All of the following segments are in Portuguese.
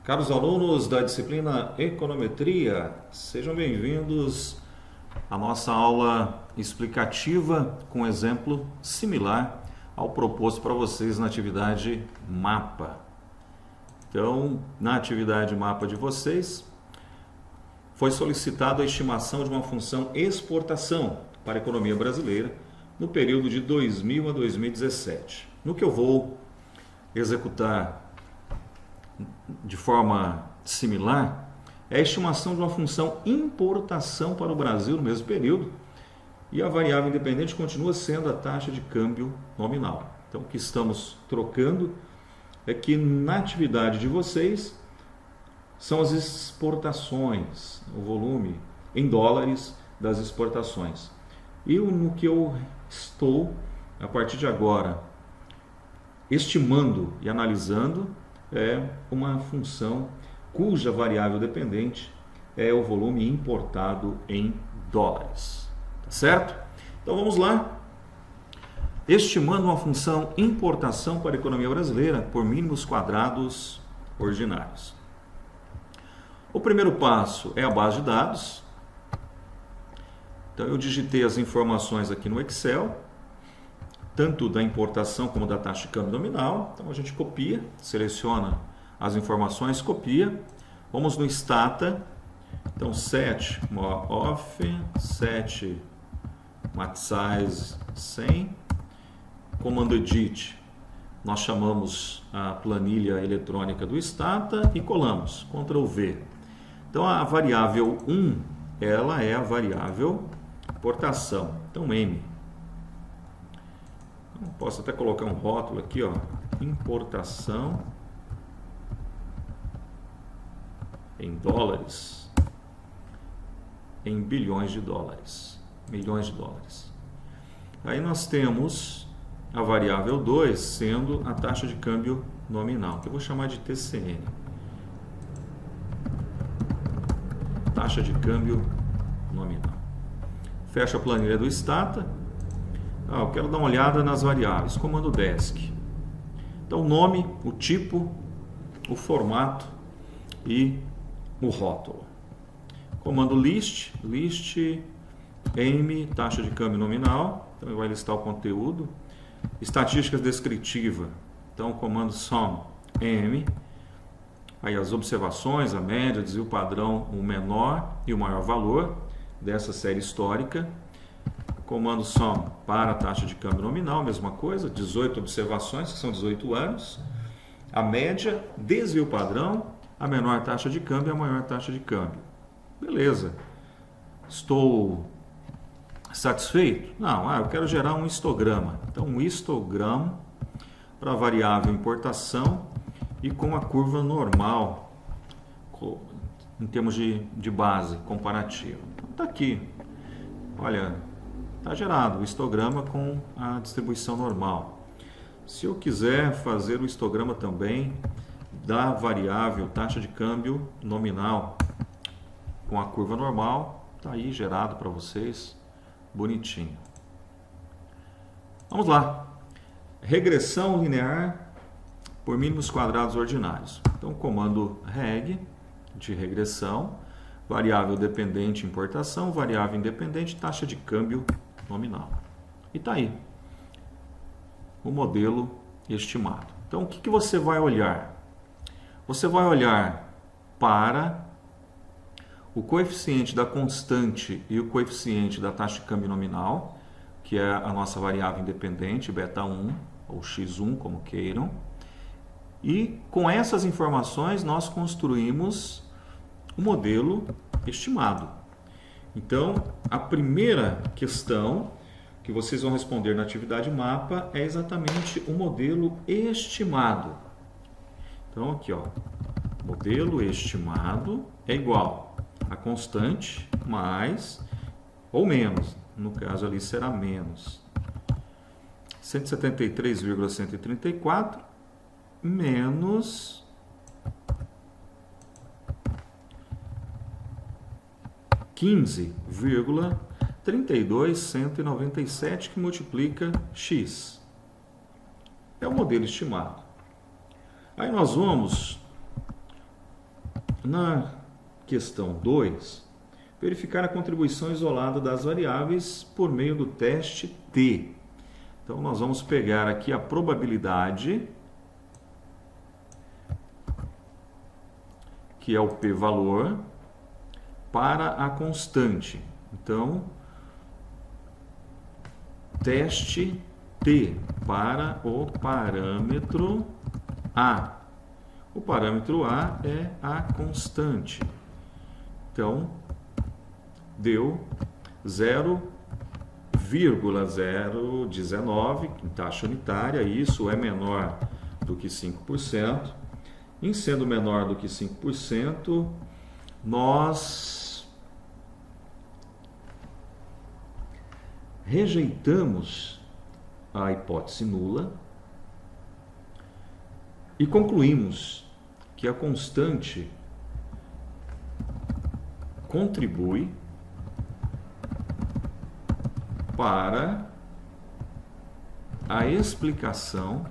Caros alunos da disciplina Econometria, sejam bem-vindos à nossa aula explicativa com exemplo similar ao proposto para vocês na atividade mapa. Então, na atividade mapa de vocês, foi solicitado a estimação de uma função exportação para a economia brasileira no período de 2000 a 2017. No que eu vou executar de forma similar é a estimação de uma função importação para o Brasil no mesmo período, e a variável independente continua sendo a taxa de câmbio nominal. Então, o que estamos trocando é que na atividade de vocês são as exportações, o volume em dólares das exportações. E no que eu estou, a partir de agora, estimando e analisando é uma função cuja variável dependente é o volume importado em dólares. Tá certo? Então vamos lá. Estimando uma função importação para a economia brasileira por mínimos quadrados ordinários. O primeiro passo é a base de dados. Então eu digitei as informações aqui no Excel, tanto da importação como da taxa de câmbio nominal. Então a gente copia, seleciona as informações, copia. Vamos no Stata. Então set off, set matsize 100, comando edit. Nós chamamos a planilha eletrônica do Stata e colamos, Ctrl V. Então a variável 1, ela é a variável importação. Então M. Posso até colocar um rótulo aqui, ó, importação em dólares, em bilhões de dólares, milhões de dólares. Aí nós temos a variável 2 sendo a taxa de câmbio nominal, que eu vou chamar de TCN. Taxa de câmbio nominal. Fecha a planilha do Stata. Eu quero dar uma olhada nas variáveis. Comando desk. Então, o nome, o tipo, o formato e o rótulo. Comando list, M, taxa de câmbio nominal. Então, ele vai listar o conteúdo. Estatísticas descritiva. Então, comando sum, M. Aí as observações, a média, desvio padrão, o menor e o maior valor dessa série histórica. Comando sum para a taxa de câmbio nominal, mesma coisa, 18 observações, que são 18 anos. A média, desvio padrão, a menor taxa de câmbio e a maior taxa de câmbio. Beleza. Estou satisfeito? Não, eu quero gerar um histograma. Então, um histograma para a variável importação e com a curva normal, em termos de base comparativa. Está aqui. Olha, está gerado o histograma com a distribuição normal. Se eu quiser fazer o histograma também da variável taxa de câmbio nominal com a curva normal, está aí gerado para vocês, bonitinho. Vamos lá. Regressão linear por mínimos quadrados ordinários. Então, comando reg de regressão, variável dependente importação, variável independente taxa de câmbio nominal. E está aí o modelo estimado. Então, o que você vai olhar? Você vai olhar para o coeficiente da constante e o coeficiente da taxa de câmbio nominal, que é a nossa variável independente, beta1 ou x1, como queiram. E com essas informações nós construímos o modelo estimado. Então, a primeira questão que vocês vão responder na atividade mapa é exatamente o modelo estimado. Então, aqui, ó, modelo estimado é igual a constante mais ou menos, no caso ali será menos 173,134 menos 15,32197 que multiplica x. É o modelo estimado. Aí nós vamos Na questão 2, verificar a contribuição isolada das variáveis por meio do teste T. Então, nós vamos pegar aqui a probabilidade, que é o p-valor, para a constante. Então, teste T para o parâmetro A. O parâmetro A é a constante. Então, deu 0,019 em taxa unitária. Isso é menor do que 5%. Em sendo menor do que 5%, nós rejeitamos a hipótese nula e concluímos que a constante contribui para a explicação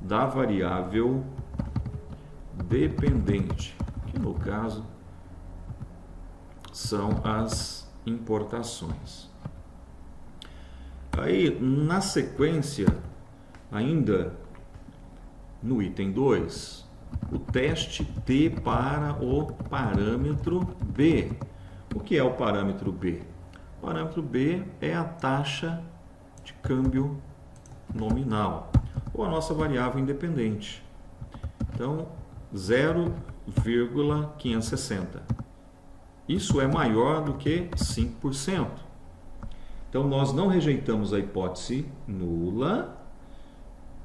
da variável dependente, que no caso são as importações. Aí, na sequência, ainda no item 2, o teste T para o parâmetro B. O que é o parâmetro B? O parâmetro B é a taxa de câmbio nominal, ou a nossa variável independente. Então, 0,560. Isso é maior do que 5%. Então, nós não rejeitamos a hipótese nula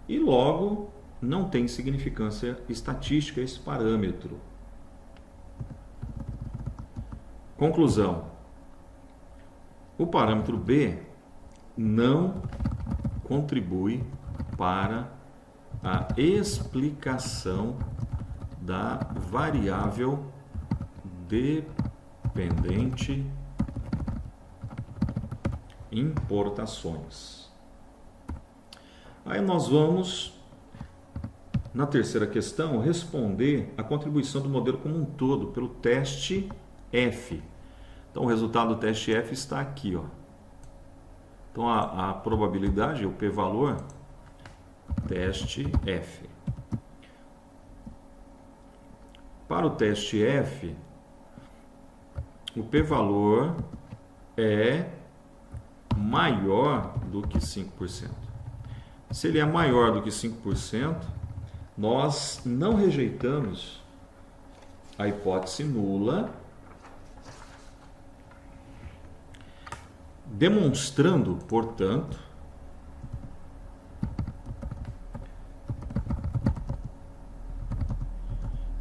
e, logo, não tem significância estatística esse parâmetro. Conclusão: o parâmetro B não contribui para a explicação da variável dependente importações. Aí nós vamos, na terceira questão, responder a contribuição do modelo como um todo pelo teste F. Então, o resultado do teste F está aqui, ó. Então, a probabilidade, o p-valor, teste F. Para o teste F, o p-valor é maior do que 5%. Se ele é maior do que 5%, nós não rejeitamos a hipótese nula, demonstrando, portanto,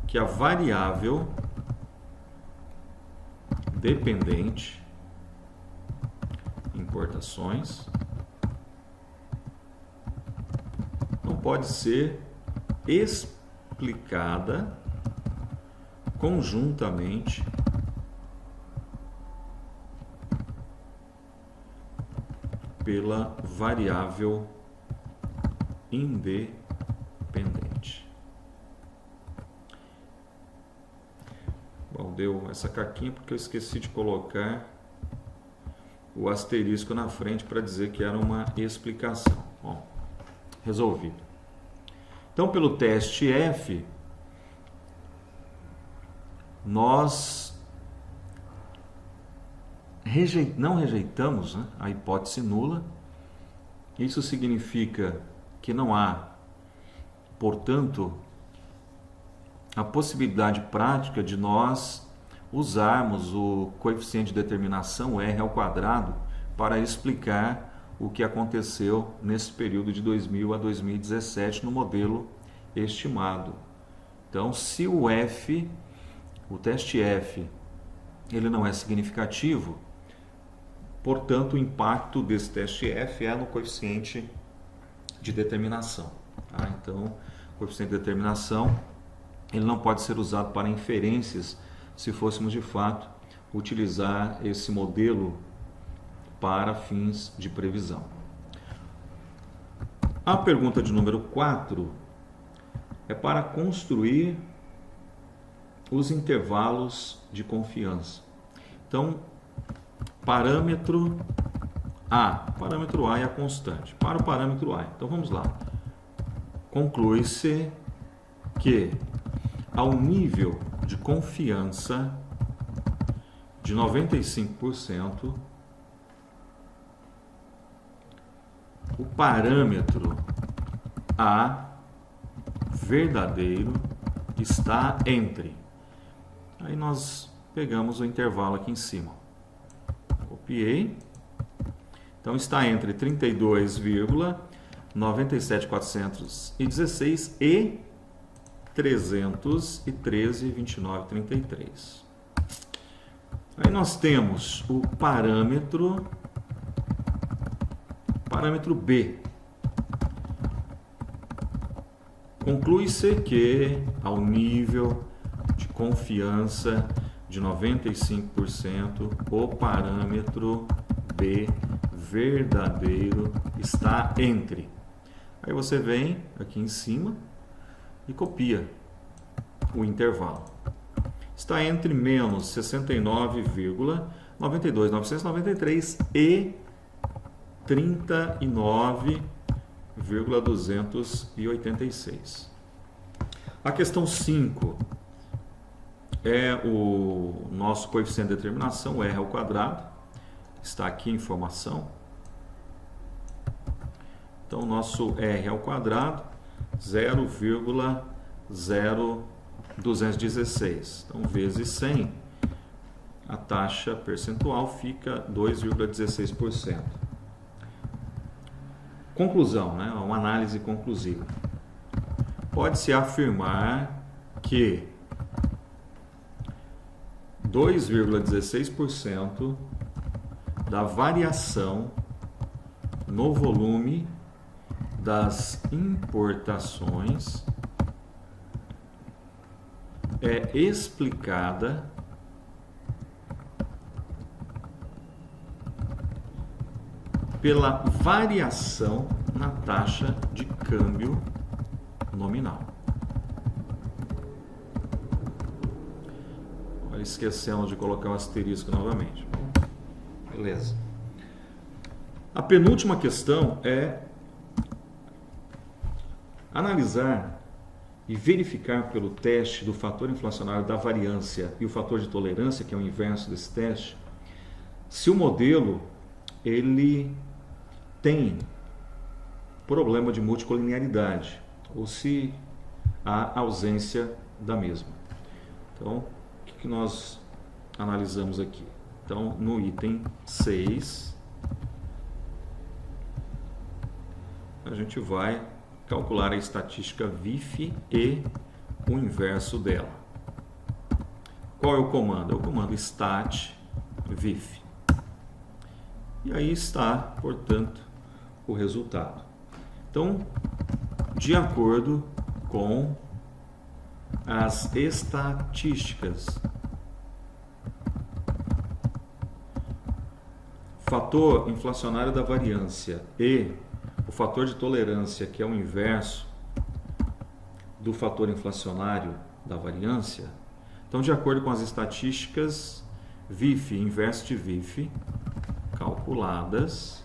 que a variável dependente importações não pode ser explicada conjuntamente pela variável independente. Bom, deu essa caquinha porque eu esqueci de colocar o asterisco na frente para dizer que era uma explicação. Bom, resolvido. Então, pelo teste F, nós não rejeitamos, né, a hipótese nula. Isso significa que não há, portanto, a possibilidade prática de nós usarmos o coeficiente de determinação R ao quadrado para explicar o que aconteceu nesse período de 2000 a 2017 no modelo estimado. Então, se o F, o teste F, ele não é significativo, portanto, o impacto desse teste F é no coeficiente de determinação. Tá? Então, o coeficiente de determinação ele não pode ser usado para inferências se fôssemos de fato utilizar esse modelo para fins de previsão. A pergunta de número 4 é para construir os intervalos de confiança. Então, parâmetro A é a constante. Para o parâmetro A, então vamos lá. Conclui-se que ao nível de confiança de 95%, o parâmetro A verdadeiro está entre. Aí nós pegamos o intervalo aqui em cima. Copiei. Então está entre 32,97416 e 313,2933. Aí nós temos o parâmetro B. Conclui-se que ao nível de confiança de 95%, o parâmetro B verdadeiro está entre. Aí você vem aqui em cima e copia o intervalo. Está entre menos 69,92.993 e 39,286. A questão 5 é o nosso coeficiente de determinação, o R ao quadrado. Está aqui a informação. Então, o nosso R ao quadrado, 0,0216. Então, vezes 100, a taxa percentual fica 2,16%. Conclusão, né? Uma análise conclusiva. Pode-se afirmar que 2,16% da variação no volume das importações é explicada pela variação na taxa de câmbio nominal. Olha, esquecemos de colocar o asterisco novamente. Beleza. A penúltima questão é analisar e verificar pelo teste do fator inflacionário da variância e o fator de tolerância, que é o inverso desse teste, se o modelo ele tem problema de multicolinearidade ou se há ausência da mesma. Então, o que nós analisamos aqui? Então, no item 6, a gente vai calcular a estatística VIF e o inverso dela. Qual é o comando? É o comando stat VIF. E aí está, portanto, o resultado. Então, de acordo com as estatísticas, fator inflacionário da variância e o fator de tolerância, que é o inverso do fator inflacionário da variância, então, de acordo com as estatísticas VIF, inverso de VIF, calculadas,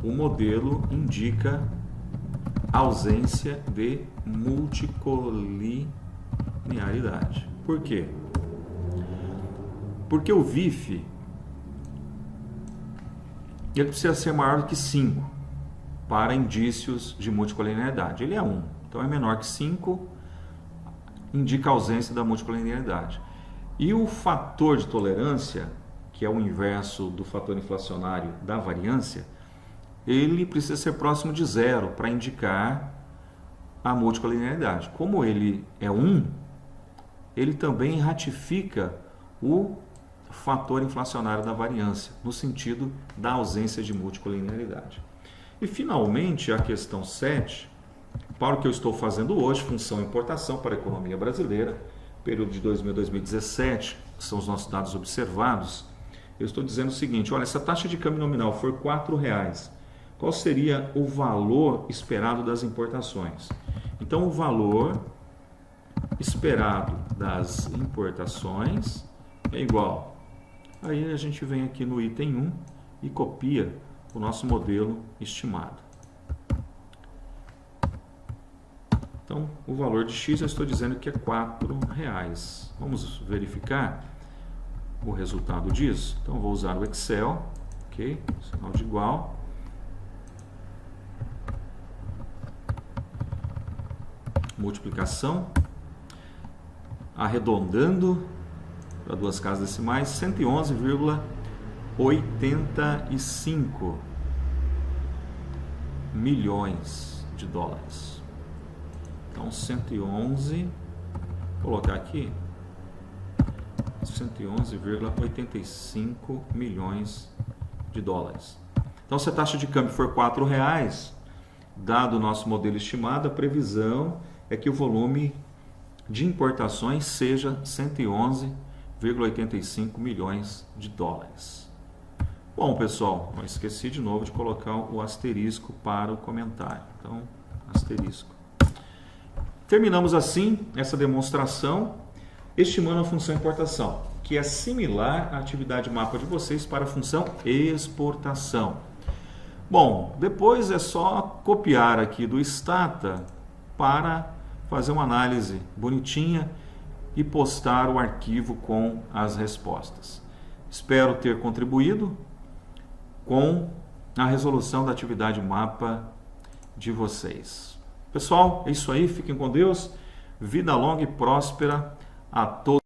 o modelo indica ausência de multicolinearidade. Por quê? Porque o VIF ele precisa ser maior do que 5 para indícios de multicolinearidade. Ele é 1, então é menor que 5, indica a ausência da multicolinearidade. E o fator de tolerância, que é o inverso do fator inflacionário da variância, ele precisa ser próximo de 0 para indicar a multicolinearidade. Como ele é 1, ele também ratifica o fator inflacionário da variância, no sentido da ausência de multicolinearidade. E, finalmente, a questão 7, para o que eu estou fazendo hoje, função importação para a economia brasileira, período de 2000 a 2017, que são os nossos dados observados, eu estou dizendo o seguinte, olha, se a taxa de câmbio nominal for R$ 4,00, qual seria o valor esperado das importações? Então, o valor esperado das importações é igual. Aí a gente vem aqui no item 1 e copia o nosso modelo estimado. Então, o valor de X eu estou dizendo que é R$4. Vamos verificar o resultado disso? Então, vou usar o Excel, ok? Sinal de igual. Multiplicação. Arredondando para duas casas decimais, 111,85 milhões de dólares. Então, 111, vou colocar aqui, 111,85 milhões de dólares. Então, se a taxa de câmbio for R$4, dado o nosso modelo estimado, a previsão é que o volume de importações seja 111,85 milhões de dólares. Bom, pessoal, não esqueci de novo de colocar o asterisco para o comentário. Então, asterisco. Terminamos assim essa demonstração estimando a função importação, que é similar à atividade mapa de vocês para a função exportação. Bom, depois é só copiar aqui do Stata para fazer uma análise bonitinha e postar o arquivo com as respostas. Espero ter contribuído com a resolução da atividade mapa de vocês. Pessoal, é isso aí, fiquem com Deus, vida longa e próspera a todos.